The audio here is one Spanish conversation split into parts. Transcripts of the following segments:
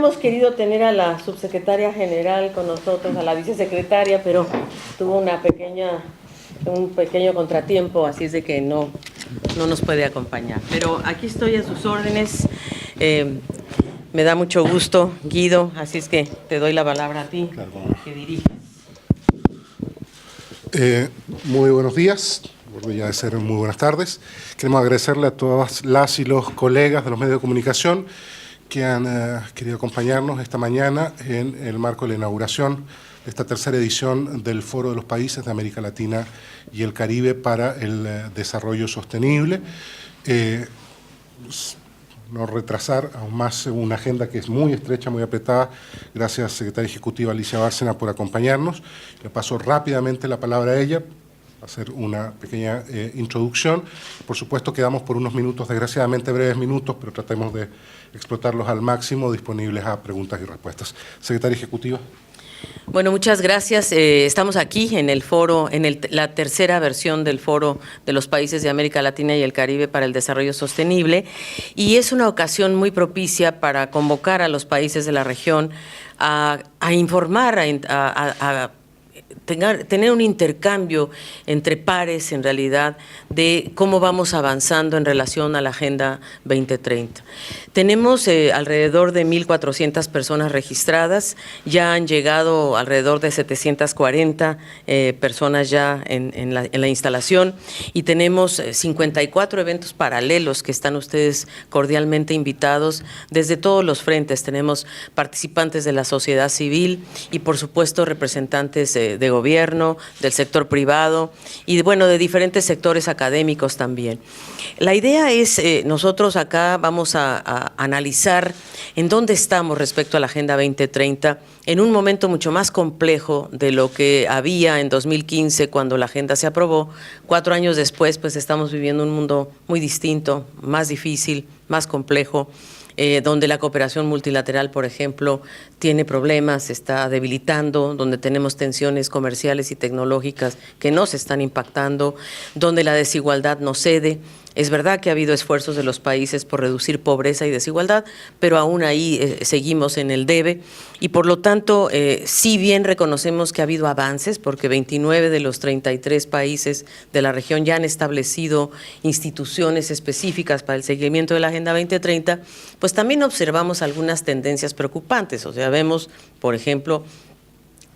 Hemos querido tener a la subsecretaria general con nosotros, a la vicesecretaria, pero tuvo un pequeño contratiempo, así es de que no nos puede acompañar. Pero aquí estoy a sus órdenes. Me da mucho gusto, Guido, así es que te doy la palabra a ti, claro, que diriges. Muy buenos días, por ya de ser muy buenas tardes. Queremos agradecerle a todas las y los colegas de los medios de comunicación que han querido acompañarnos esta mañana en el marco de la inauguración de esta tercera edición del Foro de los Países de América Latina y el Caribe para el Desarrollo Sostenible. No retrasar aún más una agenda que es muy estrecha, muy apretada. Gracias, secretaria ejecutiva Alicia Bárcena, por acompañarnos. Le paso rápidamente la palabra a ella, hacer una pequeña introducción. Por supuesto, quedamos por unos minutos, desgraciadamente breves minutos, pero tratemos de explotarlos al máximo, disponibles a preguntas y respuestas. Secretaria ejecutiva. Bueno, muchas gracias. Estamos aquí en el foro, la tercera versión del Foro de los Países de América Latina y el Caribe para el Desarrollo Sostenible, y es una ocasión muy propicia para convocar a los países de la región a informar, a tener un intercambio entre pares, en realidad, de cómo vamos avanzando en relación a la Agenda 2030. Tenemos alrededor de 1,400 personas registradas, ya han llegado alrededor de 740 personas ya en la instalación, y tenemos 54 eventos paralelos que están ustedes cordialmente invitados desde todos los frentes. Tenemos participantes de la sociedad civil y, por supuesto, representantes de gobierno, del sector privado y, bueno, de diferentes sectores académicos también. La idea es, nosotros acá vamos a analizar en dónde estamos respecto a la Agenda 2030 en un momento mucho más complejo de lo que había en 2015 cuando la agenda se aprobó. 4 años después, pues estamos viviendo un mundo muy distinto, más difícil, más complejo, donde la cooperación multilateral, por ejemplo, tiene problemas, se está debilitando, donde tenemos tensiones comerciales y tecnológicas que nos están impactando, donde la desigualdad no cede. Es verdad que ha habido esfuerzos de los países por reducir pobreza y desigualdad, pero aún ahí seguimos en el debe, y por lo tanto, si bien reconocemos que ha habido avances, porque 29 de los 33 países de la región ya han establecido instituciones específicas para el seguimiento de la Agenda 2030, pues también observamos algunas tendencias preocupantes. O sea, vemos, por ejemplo,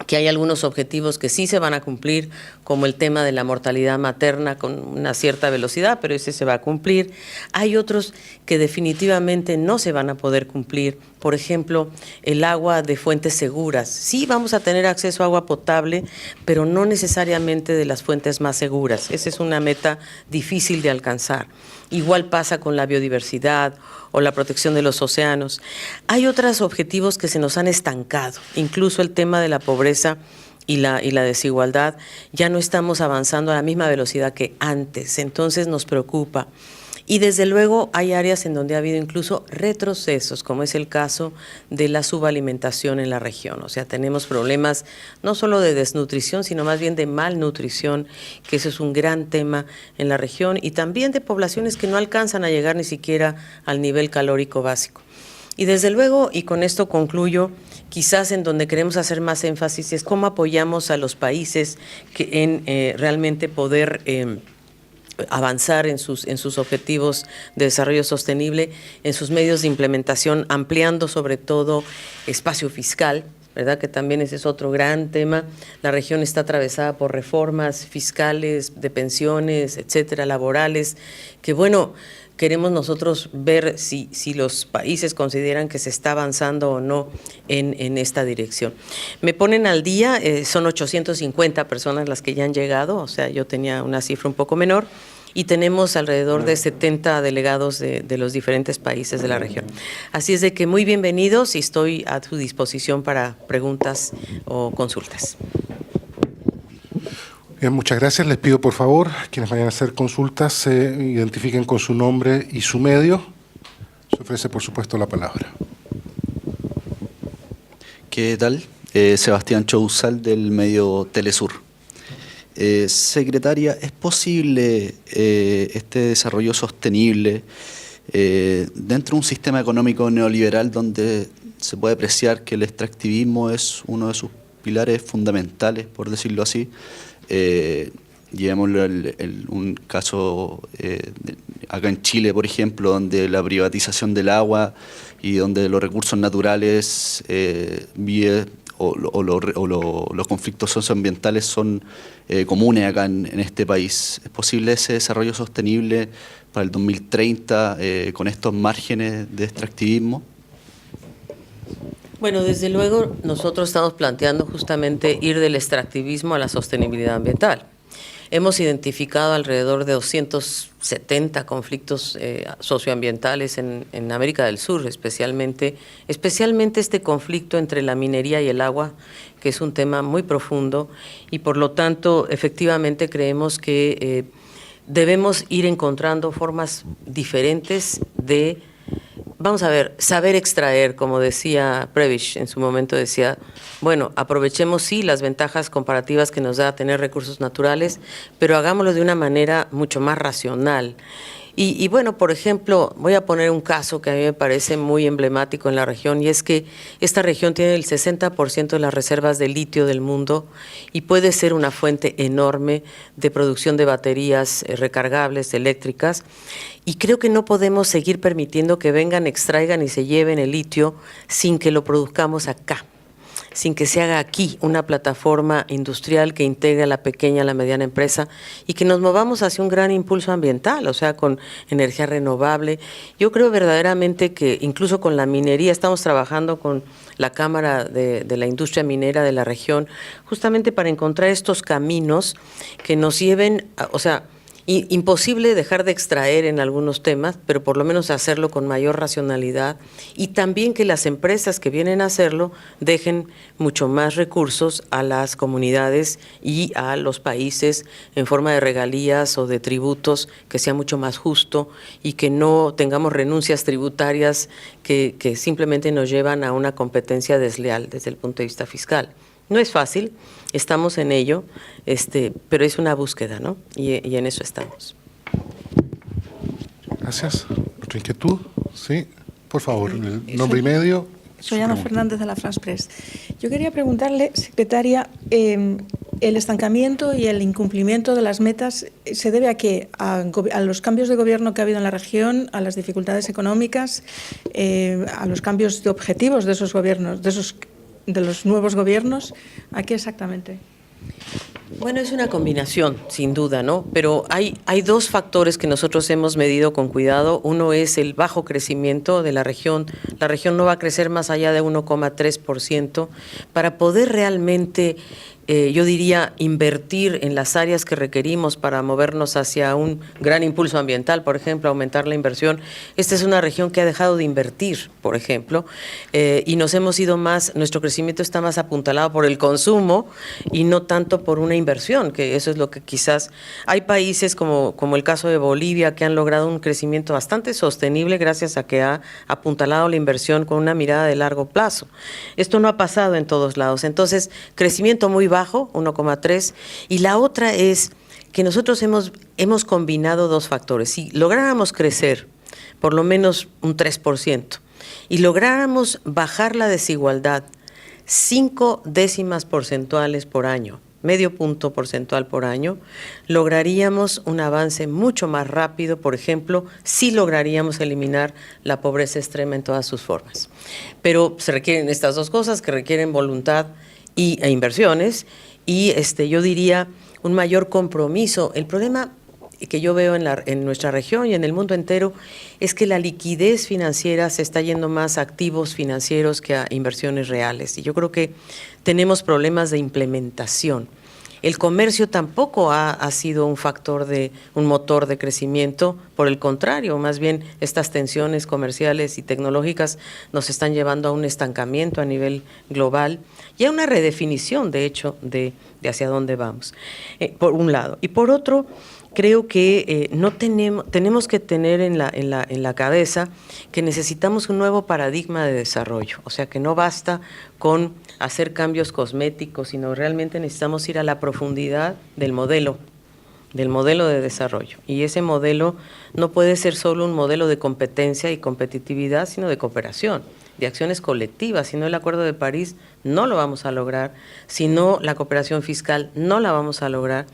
que hay algunos objetivos que sí se van a cumplir, como el tema de la mortalidad materna con una cierta velocidad, pero ese se va a cumplir. Hay otros que definitivamente no se van a poder cumplir. Por ejemplo, el agua de fuentes seguras. Sí vamos a tener acceso a agua potable, pero no necesariamente de las fuentes más seguras. Esa es una meta difícil de alcanzar. Igual pasa con la biodiversidad o la protección de los océanos. Hay otros objetivos que se nos han estancado, incluso el tema de la pobreza y la desigualdad. Ya no estamos avanzando a la misma velocidad que antes, entonces nos preocupa. Y desde luego hay áreas en donde ha habido incluso retrocesos, como es el caso de la subalimentación en la región. O sea, tenemos problemas no solo de desnutrición, sino más bien de malnutrición, que eso es un gran tema en la región, y también de poblaciones que no alcanzan a llegar ni siquiera al nivel calórico básico. Y desde luego, y con esto concluyo, quizás en donde queremos hacer más énfasis es cómo apoyamos a los países en realmente poder avanzar en sus objetivos de desarrollo sostenible, en sus medios de implementación, ampliando sobre todo espacio fiscal, ¿verdad? Que también ese es otro gran tema. La región está atravesada por reformas fiscales, de pensiones, etcétera, laborales, que bueno, queremos nosotros ver si los países consideran que se está avanzando o no en esta dirección. Me ponen al día, son 850 personas las que ya han llegado, o sea, yo tenía una cifra un poco menor, y tenemos alrededor de 70 delegados de los diferentes países de la región. Así es de que muy bienvenidos y estoy a su disposición para preguntas o consultas. Bien, muchas gracias. Les pido, por favor, quienes vayan a hacer consultas, se identifiquen con su nombre y su medio. Se ofrece, por supuesto, la palabra. ¿Qué tal? Sebastián Chouzal, del medio Telesur. Secretaria, ¿es posible este desarrollo sostenible dentro de un sistema económico neoliberal donde se puede apreciar que el extractivismo es uno de sus pilares fundamentales, por decirlo así. Llevémoslo un caso acá en Chile, por ejemplo, donde la privatización del agua y donde los recursos naturales los conflictos socioambientales son comunes acá en este país. ¿Es posible ese desarrollo sostenible para el 2030 con estos márgenes de extractivismo? Bueno, desde luego nosotros estamos planteando justamente ir del extractivismo a la sostenibilidad ambiental. Hemos identificado alrededor de 270 conflictos socioambientales en América del Sur, especialmente este conflicto entre la minería y el agua, que es un tema muy profundo, y por lo tanto efectivamente creemos que debemos ir encontrando formas diferentes de, vamos a ver, saber extraer, como decía Prebisch en su momento, decía, bueno, aprovechemos sí las ventajas comparativas que nos da tener recursos naturales, pero hagámoslo de una manera mucho más racional. Y bueno, por ejemplo, voy a poner un caso que a mí me parece muy emblemático en la región, y es que esta región tiene el 60% de las reservas de litio del mundo y puede ser una fuente enorme de producción de baterías recargables, eléctricas, y creo que no podemos seguir permitiendo que vengan, extraigan y se lleven el litio sin que lo produzcamos acá, sin que se haga aquí una plataforma industrial que integre a la pequeña, a la mediana empresa y que nos movamos hacia un gran impulso ambiental, o sea, con energía renovable. Yo creo verdaderamente que incluso con la minería estamos trabajando con la Cámara de la Industria Minera de la región, justamente para encontrar estos caminos que nos lleven, o sea, imposible dejar de extraer en algunos temas, pero por lo menos hacerlo con mayor racionalidad, y también que las empresas que vienen a hacerlo dejen mucho más recursos a las comunidades y a los países en forma de regalías o de tributos, que sea mucho más justo y que no tengamos renuncias tributarias que simplemente nos llevan a una competencia desleal desde el punto de vista fiscal. No es fácil, estamos en ello, pero es una búsqueda, ¿no? Y en eso estamos. Gracias. ¿Otra inquietud? Sí, por favor, el nombre y medio. Soy Ana Fernández de la France Press. Yo quería preguntarle, secretaria, el estancamiento y el incumplimiento de las metas se debe a qué? ¿A los cambios de gobierno que ha habido en la región, a las dificultades económicas, a los cambios de objetivos de esos gobiernos, de los nuevos gobiernos? ¿A qué exactamente? Bueno, es una combinación, sin duda, ¿no? Pero hay dos factores que nosotros hemos medido con cuidado. Uno es el bajo crecimiento de la región. La región no va a crecer más allá de 1,3%. Para poder realmente, yo diría, invertir en las áreas que requerimos para movernos hacia un gran impulso ambiental, por ejemplo, aumentar la inversión. Esta es una región que ha dejado de invertir, por ejemplo, y nos hemos ido más, nuestro crecimiento está más apuntalado por el consumo y no tanto por una inversión, que eso es lo que quizás hay países como el caso de Bolivia que han logrado un crecimiento bastante sostenible gracias a que ha apuntalado la inversión con una mirada de largo plazo. Esto no ha pasado en todos lados. Entonces, crecimiento muy bajo, 1,3, y la otra es que nosotros hemos combinado dos factores. Si lográramos crecer por lo menos un 3% y lográramos bajar la desigualdad 5 décimas porcentuales por año, medio punto porcentual por año, lograríamos un avance mucho más rápido. Por ejemplo, sí lograríamos eliminar la pobreza extrema en todas sus formas. Pero se requieren estas dos cosas, que requieren voluntad e inversiones, y yo diría un mayor compromiso. El problema que yo veo en nuestra región y en el mundo entero es que la liquidez financiera se está yendo más a activos financieros que a inversiones reales, y yo creo que tenemos problemas de implementación. El comercio tampoco ha sido un factor un motor de crecimiento, por el contrario, más bien estas tensiones comerciales y tecnológicas nos están llevando a un estancamiento a nivel global y a una redefinición, de hecho, de hacia dónde vamos, por un lado. Y por otro, creo que tenemos que tener en la cabeza que necesitamos un nuevo paradigma de desarrollo, o sea, que no basta con hacer cambios cosméticos, sino realmente necesitamos ir a la profundidad del modelo de desarrollo. Y ese modelo no puede ser solo un modelo de competencia y competitividad, sino de cooperación. de acciones colectivas. Si no el Acuerdo de París, no lo vamos a lograr. Si no la cooperación fiscal, no la vamos a lograr.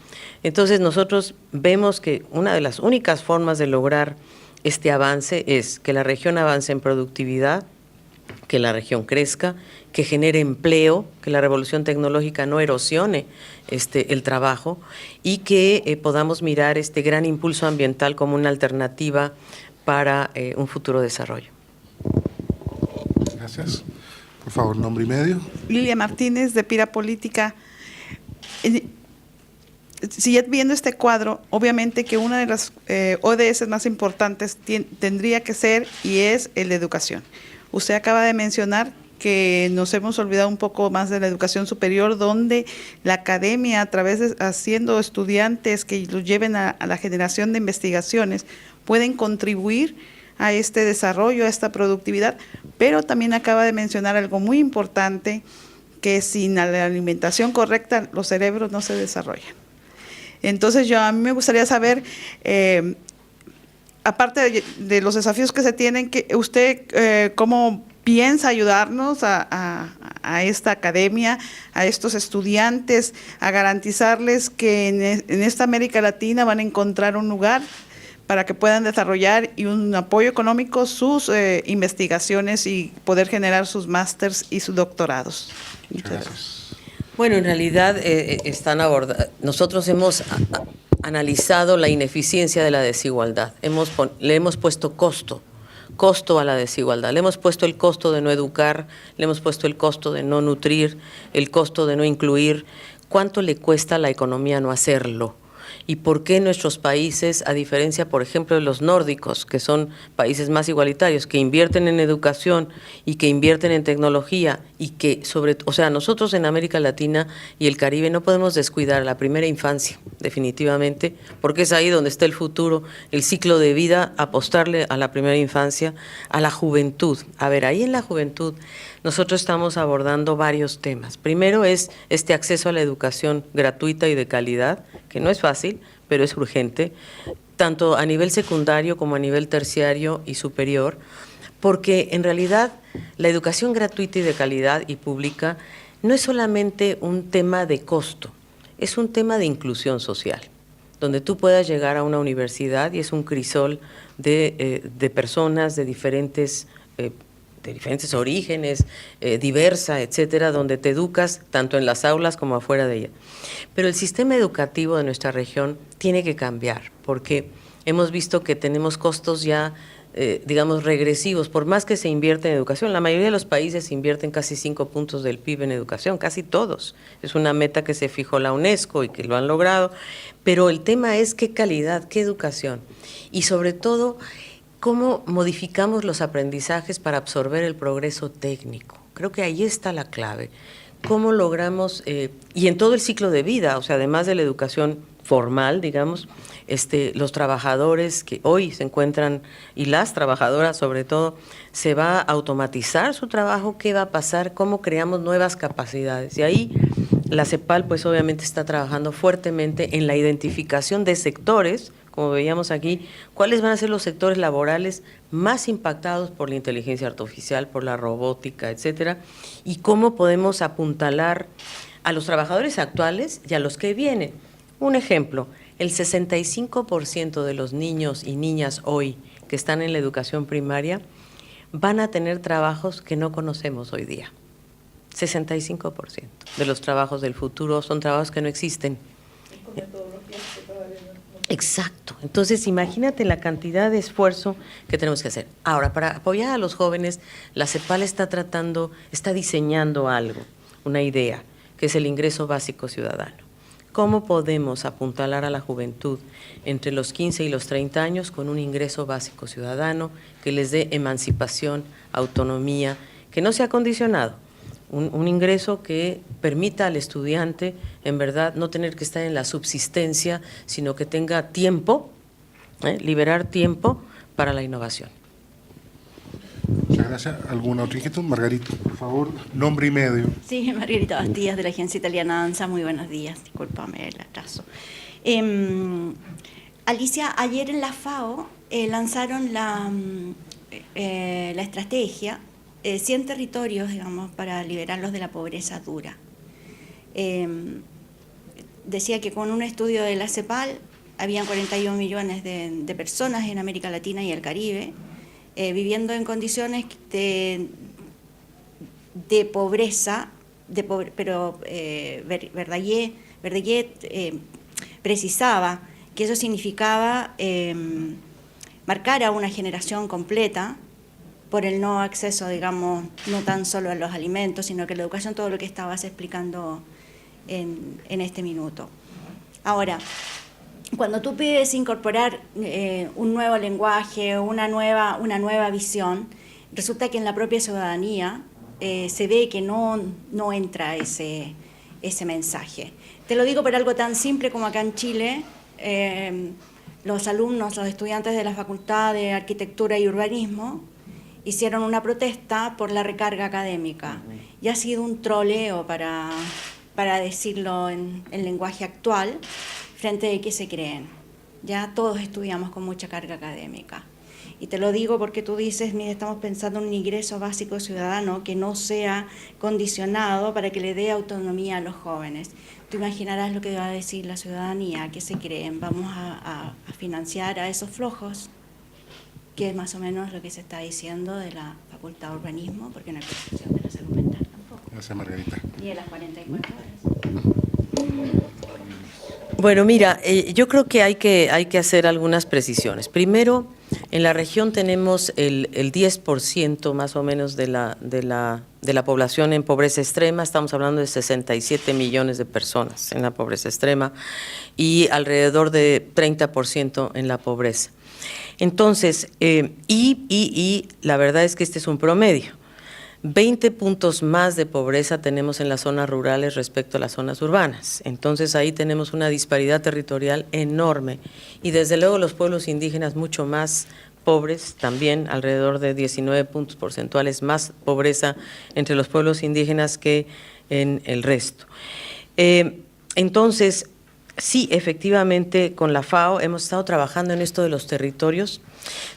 Entonces nosotros vemos que una de las únicas formas de lograr este avance es que la región avance en productividad, que la región crezca, que genere empleo, que la revolución tecnológica no erosione el trabajo y que podamos mirar este gran impulso ambiental como una alternativa para un futuro desarrollo. Gracias. Por favor, nombre y medio. Lilia Martínez, de Pira Política. Si viendo este cuadro, obviamente que una de las ODS más importantes tendría que ser y es el de educación. Usted acaba de mencionar que nos hemos olvidado un poco más de la educación superior, donde la academia, a través de haciendo estudiantes que los lleven a la generación de investigaciones, pueden contribuir a este desarrollo, a esta productividad, pero también acaba de mencionar algo muy importante, que sin la alimentación correcta los cerebros no se desarrollan. Entonces a mí me gustaría saber, aparte de los desafíos que se tienen, que usted cómo piensa ayudarnos a esta academia, a estos estudiantes, a garantizarles que en esta América Latina van a encontrar un lugar para que puedan desarrollar y un apoyo económico sus investigaciones y poder generar sus másters y sus doctorados. Muchas gracias. Bueno, en realidad nosotros hemos analizado la ineficiencia de la desigualdad. Le hemos puesto costo a la desigualdad. Le hemos puesto el costo de no educar, le hemos puesto el costo de no nutrir, el costo de no incluir. ¿Cuánto le cuesta a la economía no hacerlo? ¿Y por qué nuestros países, a diferencia, por ejemplo, de los nórdicos, que son países más igualitarios, que invierten en educación y que invierten en tecnología y que nosotros en América Latina y el Caribe no podemos descuidar la primera infancia, definitivamente, porque es ahí donde está el futuro, el ciclo de vida, apostarle a la primera infancia, a la juventud. A ver, ahí en la juventud nosotros estamos abordando varios temas. Primero es este acceso a la educación gratuita y de calidad, que no es fácil, pero es urgente, tanto a nivel secundario como a nivel terciario y superior, porque en realidad la educación gratuita y de calidad y pública no es solamente un tema de costo, es un tema de inclusión social, donde tú puedas llegar a una universidad y es un crisol de personas de diferentes orígenes, diversa, etcétera, donde te educas tanto en las aulas como afuera de ella. Pero el sistema educativo de nuestra región tiene que cambiar, porque hemos visto que tenemos costos ya, digamos, regresivos. Por más que se invierte en educación, la mayoría de los países invierten casi 5 puntos del PIB en educación, casi todos. Es una meta que se fijó la UNESCO y que lo han logrado, pero el tema es qué calidad, qué educación, y sobre todo, ¿cómo modificamos los aprendizajes para absorber el progreso técnico? Creo que ahí está la clave. ¿Cómo logramos, y en todo el ciclo de vida, o sea, además de la educación formal, digamos, los trabajadores que hoy se encuentran, y las trabajadoras sobre todo, se va a automatizar su trabajo, ¿qué va a pasar? ¿Cómo creamos nuevas capacidades? Y ahí la CEPAL pues obviamente está trabajando fuertemente en la identificación de sectores, como veíamos aquí, cuáles van a ser los sectores laborales más impactados por la inteligencia artificial, por la robótica, etcétera, y cómo podemos apuntalar a los trabajadores actuales y a los que vienen. Un ejemplo, el 65% de los niños y niñas hoy que están en la educación primaria van a tener trabajos que no conocemos hoy día. 65% de los trabajos del futuro son trabajos que no existen. Exacto. Entonces, imagínate la cantidad de esfuerzo que tenemos que hacer. Ahora, para apoyar a los jóvenes, la CEPAL está diseñando algo, una idea, que es el ingreso básico ciudadano. ¿Cómo podemos apuntalar a la juventud entre los 15 y los 30 años con un ingreso básico ciudadano que les dé emancipación, autonomía, que no sea condicionado? Un ingreso que permita al estudiante, en verdad, no tener que estar en la subsistencia, sino que tenga tiempo, liberar tiempo para la innovación. Muchas gracias. ¿Alguna otra inquietud? Margarita, por favor, nombre y medio. Sí, Margarita Bastías, de la Agencia Italiana Danza. Muy buenos días, discúlpame el atraso. Alicia, ayer en la FAO lanzaron la estrategia 100 territorios, digamos, para liberarlos de la pobreza dura. Decía que con un estudio de la CEPAL habían 41 millones de personas en América Latina y el Caribe viviendo en condiciones de pobreza, pero Verdaguer precisaba que eso significaba marcar a una generación completa por el no acceso, digamos, no tan solo a los alimentos, sino que la educación, todo lo que estabas explicando en este minuto. Ahora, cuando tú pides incorporar un nuevo lenguaje, una nueva visión, resulta que en la propia ciudadanía se ve que no entra ese mensaje. Te lo digo por algo tan simple como acá en Chile, los alumnos, los estudiantes de la Facultad de Arquitectura y Urbanismo hicieron una protesta por la recarga académica y ha sido un troleo, para decirlo en lenguaje actual, frente de qué se creen. Ya todos estudiamos con mucha carga académica. Y te lo digo porque tú dices, mira, estamos pensando en un ingreso básico ciudadano que no sea condicionado para que le dé autonomía a los jóvenes. Tú imaginarás lo que va a decir la ciudadanía, qué se creen, vamos a financiar a esos flojos, que es más o menos lo que se está diciendo de la Facultad de Urbanismo, porque no hay protección de la salud mental tampoco. Gracias, Margarita. Y de las 44 horas. Bueno, mira, yo creo que hay que hacer algunas precisiones. Primero, en la región tenemos el 10% más o menos de la población en pobreza extrema. Estamos hablando de 67 millones de personas en la pobreza extrema y alrededor de 30% en la pobreza. Entonces, y la verdad es que este es un promedio. 20 puntos más de pobreza tenemos en las zonas rurales respecto a las zonas urbanas. Entonces ahí tenemos una disparidad territorial enorme y desde luego los pueblos indígenas mucho más pobres, también alrededor de 19 puntos porcentuales más pobreza entre los pueblos indígenas que en el resto. Entonces, sí, efectivamente, con la FAO hemos estado trabajando en esto de los territorios,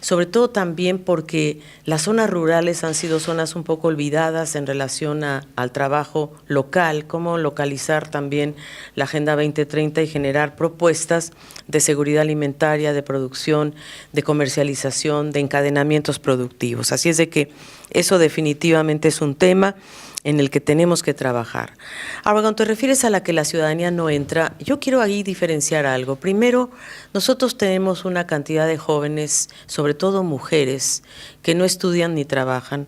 sobre todo también porque las zonas rurales han sido zonas un poco olvidadas en relación al trabajo local, cómo localizar también la Agenda 2030 y generar propuestas de seguridad alimentaria, de producción, de comercialización, de encadenamientos productivos. Así es de que eso definitivamente es un tema en el que tenemos que trabajar. Ahora, cuando te refieres a la que la ciudadanía no entra, yo quiero ahí diferenciar algo. Primero, nosotros tenemos una cantidad de jóvenes, sobre todo mujeres, que no estudian ni trabajan,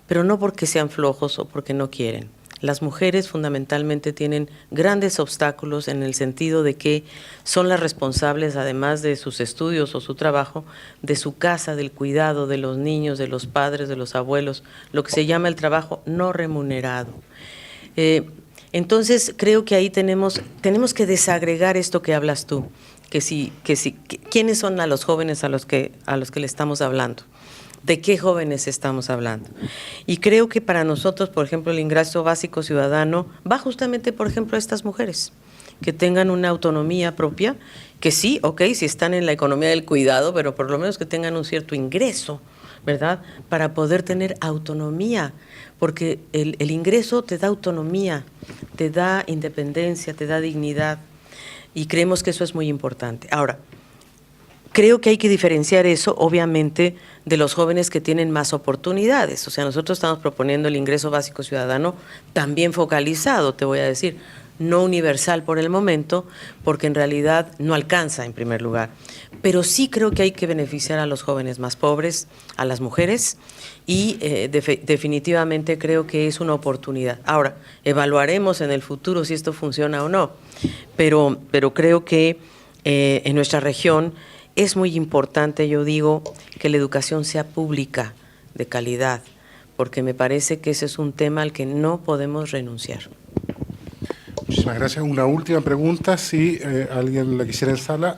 pero no porque sean flojos o porque no quieren. Las mujeres fundamentalmente tienen grandes obstáculos en el sentido de que son las responsables, además de sus estudios o su trabajo, de su casa, del cuidado de los niños, de los padres, de los abuelos, lo que se llama el trabajo no remunerado. Entonces, creo que ahí tenemos que desagregar esto que hablas tú, ¿quiénes son a los jóvenes a los que le estamos hablando? ¿De qué jóvenes estamos hablando? Y creo que para nosotros, por ejemplo, el ingreso básico ciudadano va justamente, por ejemplo, a estas mujeres, que tengan una autonomía propia, que sí, si están en la economía del cuidado, pero por lo menos que tengan un cierto ingreso, ¿verdad?, para poder tener autonomía, porque el ingreso te da autonomía, te da independencia, te da dignidad, y creemos que eso es muy importante. Ahora, creo que hay que diferenciar eso, obviamente, de los jóvenes que tienen más oportunidades. O sea, nosotros estamos proponiendo el ingreso básico ciudadano también focalizado, te voy a decir, no universal por el momento, porque en realidad no alcanza en primer lugar. Pero sí creo que hay que beneficiar a los jóvenes más pobres, a las mujeres, y definitivamente creo que es una oportunidad. Ahora, evaluaremos en el futuro si esto funciona o no, pero creo que en nuestra región es muy importante, yo digo, que la educación sea pública, de calidad, porque me parece que ese es un tema al que no podemos renunciar. Muchísimas gracias. Una última pregunta, si alguien la quisiera en sala.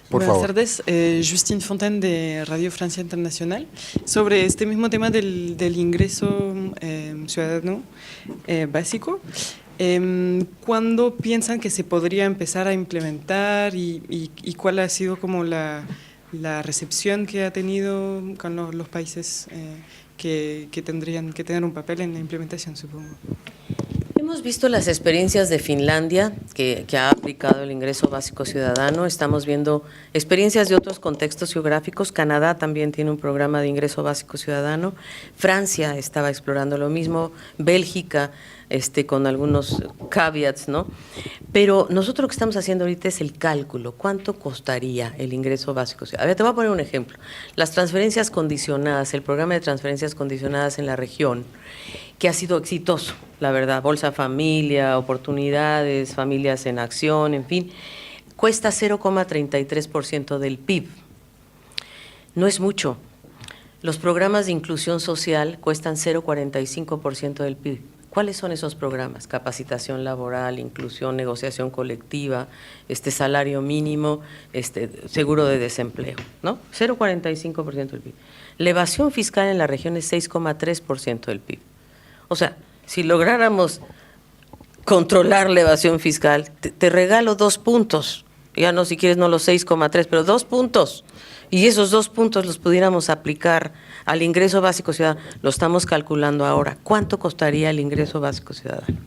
Por Buenas favor. tardes, Justine Fontaine de Radio Francia Internacional. Sobre este mismo tema del ingreso ciudadano básico, ¿cuándo piensan que se podría empezar a implementar y cuál ha sido como la recepción que ha tenido con los países que tendrían que tener un papel en la implementación, supongo. Hemos visto las experiencias de Finlandia, que ha aplicado el ingreso básico ciudadano. Estamos viendo experiencias de otros contextos geográficos. Canadá también tiene un programa de ingreso básico ciudadano. Francia estaba explorando lo mismo. Bélgica, con algunos caveats, ¿no? Pero nosotros lo que estamos haciendo ahorita es el cálculo. ¿Cuánto costaría el ingreso básico ciudadano? A ver, te voy a poner un ejemplo. Las transferencias condicionadas, el programa de transferencias condicionadas en la región, que ha sido exitoso, la verdad, Bolsa Familia, oportunidades, familias en acción, en fin, cuesta 0,33% del PIB. No es mucho. Los programas de inclusión social cuestan 0,45% del PIB. ¿Cuáles son esos programas? Capacitación laboral, inclusión, negociación colectiva, salario mínimo, seguro de desempleo, ¿no? 0,45% del PIB. La evasión fiscal en la región es 6,3% del PIB. O sea, si lográramos controlar la evasión fiscal, te regalo 2 puntos, ya no, si quieres no los 6,3, pero 2 puntos, y esos 2 puntos los pudiéramos aplicar al ingreso básico ciudadano. Lo estamos calculando ahora. ¿Cuánto costaría el ingreso básico ciudadano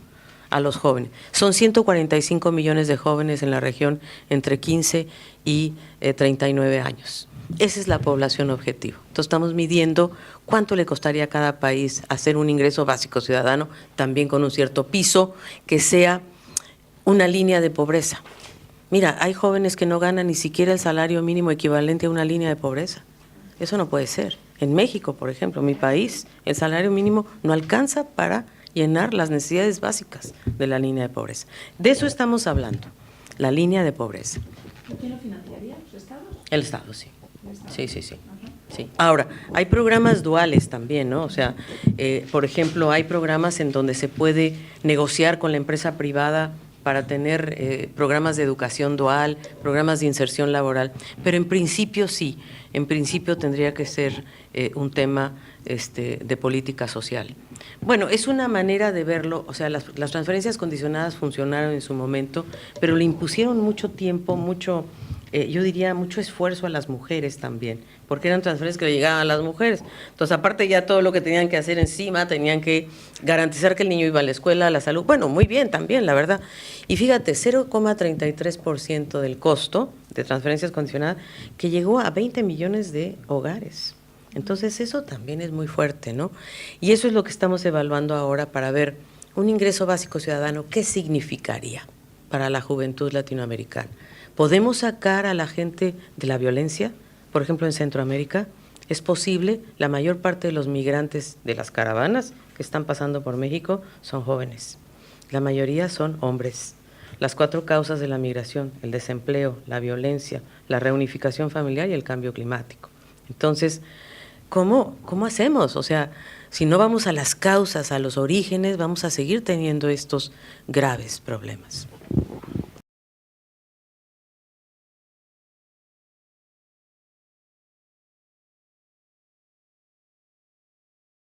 a los jóvenes? Son 145 millones de jóvenes en la región entre 15 y 39 años. Esa es la población objetivo. Entonces estamos midiendo cuánto le costaría a cada país hacer un ingreso básico ciudadano, también con un cierto piso, que sea una línea de pobreza. Mira, hay jóvenes que no ganan ni siquiera el salario mínimo equivalente a una línea de pobreza. Eso no puede ser. En México, por ejemplo, mi país, el salario mínimo no alcanza para llenar las necesidades básicas de la línea de pobreza. De eso estamos hablando, la línea de pobreza. ¿Quién lo financiaría? ¿Los estados? El Estado, sí. Sí. Sí. Ahora, hay programas duales también, ¿no? O sea, por ejemplo, hay programas en donde se puede negociar con la empresa privada para tener programas de educación dual, programas de inserción laboral, pero en principio sí, en principio tendría que ser un tema de política social. Bueno, es una manera de verlo, o sea, las transferencias condicionadas funcionaron en su momento, pero le impusieron mucho tiempo, yo diría mucho esfuerzo a las mujeres también, porque eran transferencias que le llegaban a las mujeres. Entonces, aparte ya todo lo que tenían que hacer encima, tenían que garantizar que el niño iba a la escuela, a la salud. Bueno, muy bien también, la verdad. Y fíjate, 0,33% del costo de transferencias condicionadas, que llegó a 20 millones de hogares. Entonces, eso también es muy fuerte, ¿no? Y eso es lo que estamos evaluando ahora para ver un ingreso básico ciudadano, ¿qué significaría para la juventud latinoamericana? ¿Podemos sacar a la gente de la violencia? Por ejemplo, en Centroamérica, ¿es posible? La mayor parte de los migrantes de las caravanas que están pasando por México son jóvenes. La mayoría son hombres. Las 4 causas de la migración: el desempleo, la violencia, la reunificación familiar y el cambio climático. Entonces, ¿cómo hacemos? O sea, si no vamos a las causas, a los orígenes, vamos a seguir teniendo estos graves problemas.